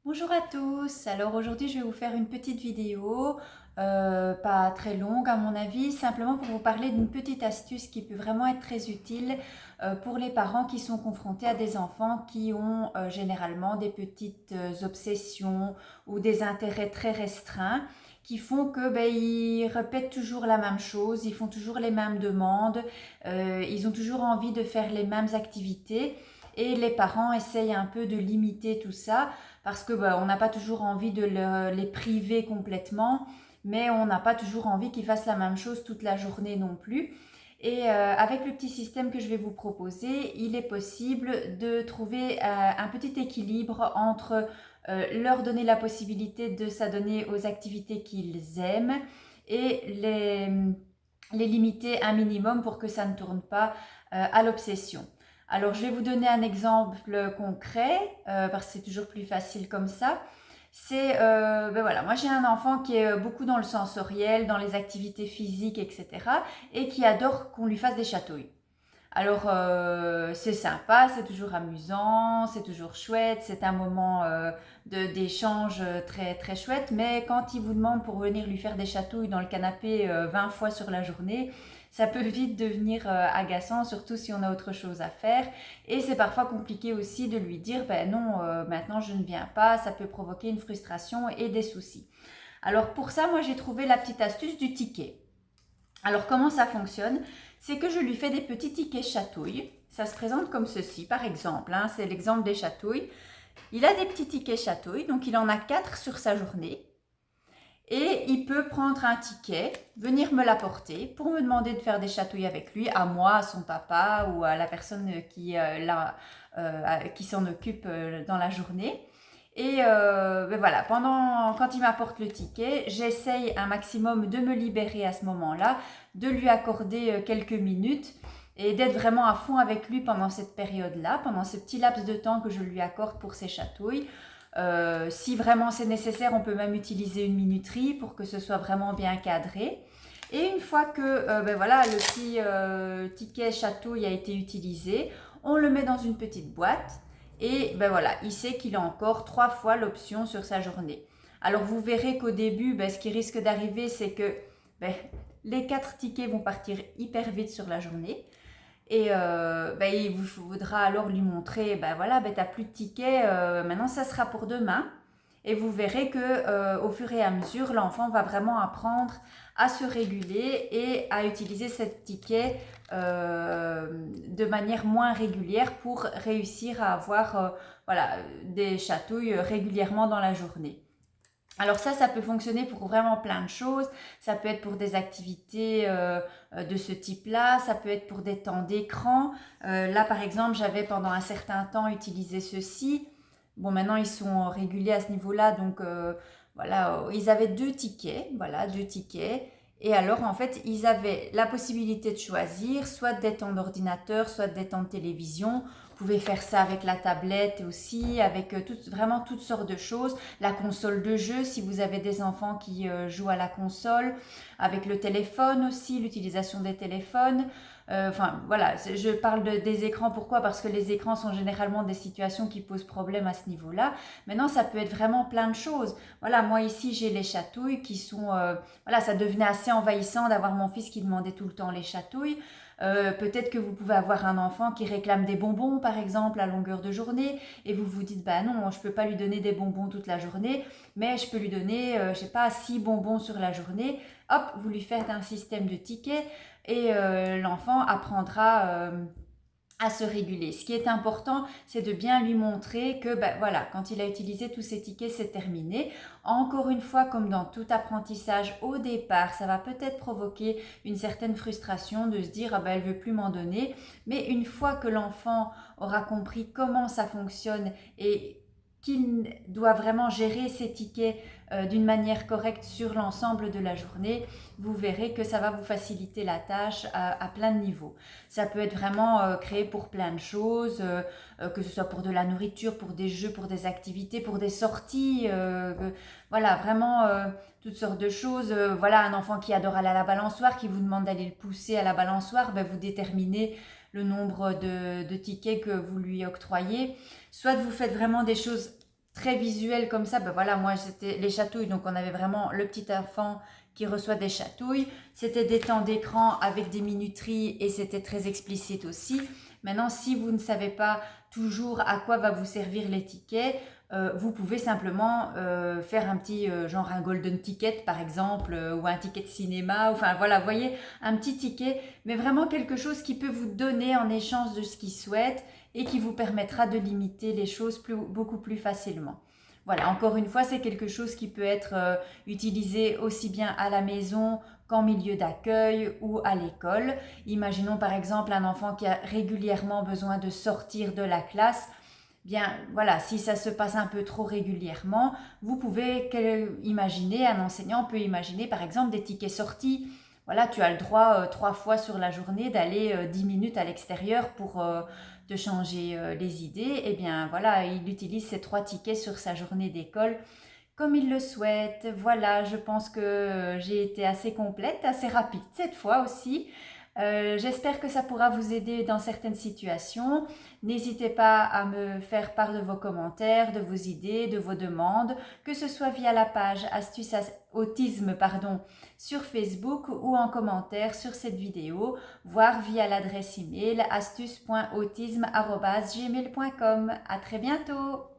Bonjour à tous, alors aujourd'hui je vais vous faire une petite vidéo, pas très longue à mon avis, simplement pour vous parler d'une petite astuce qui peut vraiment être très utile pour les parents qui sont confrontés à des enfants qui ont généralement des petites obsessions ou des intérêts très restreints qui font que ils répètent toujours la même chose, ils font toujours les mêmes demandes, ils ont toujours envie de faire les mêmes activités et les parents essayent un peu de limiter tout ça parce que on n'a pas toujours envie de les priver complètement, mais on n'a pas toujours envie qu'ils fassent la même chose toute la journée non plus. Et avec le petit système que je vais vous proposer, il est possible de trouver un petit équilibre entre leur donner la possibilité de s'adonner aux activités qu'ils aiment et les limiter un minimum pour que ça ne tourne pas à l'obsession. Alors, je vais vous donner un exemple concret, parce que c'est toujours plus facile comme ça. C'est, voilà, moi j'ai un enfant qui est beaucoup dans le sensoriel, dans les activités physiques, etc. et qui adore qu'on lui fasse des chatouilles. Alors, c'est sympa, c'est toujours amusant, c'est toujours chouette, c'est un moment d'échange très, très chouette, mais quand il vous demande pour venir lui faire des chatouilles dans le canapé 20 fois sur la journée, ça peut vite devenir agaçant, surtout si on a autre chose à faire. Et c'est parfois compliqué aussi de lui dire, ben non, maintenant je ne viens pas, ça peut provoquer une frustration et des soucis. Alors pour ça, moi j'ai trouvé la petite astuce du ticket. Alors comment ça fonctionne? C'est que je lui fais des petits tickets chatouilles. Ça se présente comme ceci, par exemple, hein, c'est l'exemple des chatouilles. Il a des petits tickets chatouilles, donc il en a 4 sur sa journée. Et il peut prendre un ticket, venir me l'apporter pour me demander de faire des chatouilles avec lui, à moi, à son papa ou à la personne qui s'en occupe dans la journée. Et voilà, quand il m'apporte le ticket, j'essaye un maximum de me libérer à ce moment-là, de lui accorder quelques minutes et d'être vraiment à fond avec lui pendant cette période-là, pendant ce petit laps de temps que je lui accorde pour ses chatouilles. Si vraiment c'est nécessaire, on peut même utiliser une minuterie pour que ce soit vraiment bien cadré. Et une fois que voilà, le petit ticket chatouille a été utilisé, on le met dans une petite boîte et voilà, il sait qu'il a encore 3 fois l'option sur sa journée. Alors vous verrez qu'au début, ce qui risque d'arriver, c'est que ben, les 4 tickets vont partir hyper vite sur la journée. Et il vous faudra alors lui montrer, voilà, t'as plus de tickets, maintenant ça sera pour demain. Et vous verrez que au fur et à mesure, l'enfant va vraiment apprendre à se réguler et à utiliser cette ticket de manière moins régulière pour réussir à avoir voilà, des chatouilles régulièrement dans la journée. Alors ça peut fonctionner pour vraiment plein de choses. Ça peut être pour des activités de ce type-là. Ça peut être pour des temps d'écran. Là, par exemple, j'avais pendant un certain temps utilisé ceci. Bon, maintenant, ils sont réguliers à ce niveau-là. Donc, voilà, ils avaient 2 tickets. Voilà, 2 tickets. Et alors, en fait, ils avaient la possibilité de choisir soit d'être en ordinateur, soit d'être en télévision. Vous pouvez faire ça avec la tablette aussi, avec vraiment toutes sortes de choses. La console de jeu, si vous avez des enfants qui jouent à la console, avec le téléphone aussi, l'utilisation des téléphones. Enfin voilà, je parle des écrans. Pourquoi? Parce que les écrans sont généralement des situations qui posent problème à ce niveau-là. Maintenant, ça peut être vraiment plein de choses. Voilà, moi ici, j'ai les chatouilles qui sont... voilà, ça devenait assez envahissant d'avoir mon fils qui demandait tout le temps les chatouilles. Peut-être que vous pouvez avoir un enfant qui réclame des bonbons, par exemple, à longueur de journée, et vous vous dites, bah non, je peux pas lui donner des bonbons toute la journée, mais je peux lui donner, je sais pas, 6 bonbons sur la journée. Hop, vous lui faites un système de tickets, et l'enfant apprendra à se réguler. Ce qui est important, c'est de bien lui montrer que voilà, quand il a utilisé tous ses tickets, c'est terminé. Encore une fois, comme dans tout apprentissage, au départ, ça va peut-être provoquer une certaine frustration de se dire ah ben elle veut plus m'en donner, mais une fois que l'enfant aura compris comment ça fonctionne et qu'il doit vraiment gérer ses tickets d'une manière correcte sur l'ensemble de la journée, vous verrez que ça va vous faciliter la tâche à plein de niveaux. Ça peut être vraiment créé pour plein de choses, que ce soit pour de la nourriture, pour des jeux, pour des activités, pour des sorties, voilà, vraiment toutes sortes de choses. Voilà, un enfant qui adore aller à la balançoire, qui vous demande d'aller le pousser à la balançoire, vous déterminez le nombre de tickets que vous lui octroyez. Soit vous faites vraiment des choses très visuel comme ça, ben voilà, moi c'était les chatouilles, donc on avait vraiment le petit enfant qui reçoit des chatouilles. C'était des temps d'écran avec des minuteries et c'était très explicite aussi. Maintenant, si vous ne savez pas toujours à quoi va vous servir les tickets, vous pouvez simplement faire un petit genre un golden ticket par exemple ou un ticket de cinéma, enfin voilà, vous voyez, un petit ticket, mais vraiment quelque chose qui peut vous donner en échange de ce qu'il souhaite et qui vous permettra de limiter les choses beaucoup plus facilement. Voilà, encore une fois, c'est quelque chose qui peut être utilisé aussi bien à la maison qu'en milieu d'accueil ou à l'école. Imaginons par exemple un enfant qui a régulièrement besoin de sortir de la classe. Bien, voilà, si ça se passe un peu trop régulièrement, vous pouvez imaginer, un enseignant peut imaginer par exemple des tickets sortis. Voilà, tu as le droit 3 fois sur la journée d'aller 10 minutes à l'extérieur pour te changer les idées. Eh bien, voilà, il utilise ces 3 tickets sur sa journée d'école comme il le souhaite. Voilà, je pense que j'ai été assez complète, assez rapide cette fois aussi. J'espère que ça pourra vous aider dans certaines situations. N'hésitez pas à me faire part de vos commentaires, de vos idées, de vos demandes, que ce soit via la page Astuces Autisme sur Facebook ou en commentaire sur cette vidéo, voire via l'adresse email astuce.autisme@gmail.com. À très bientôt!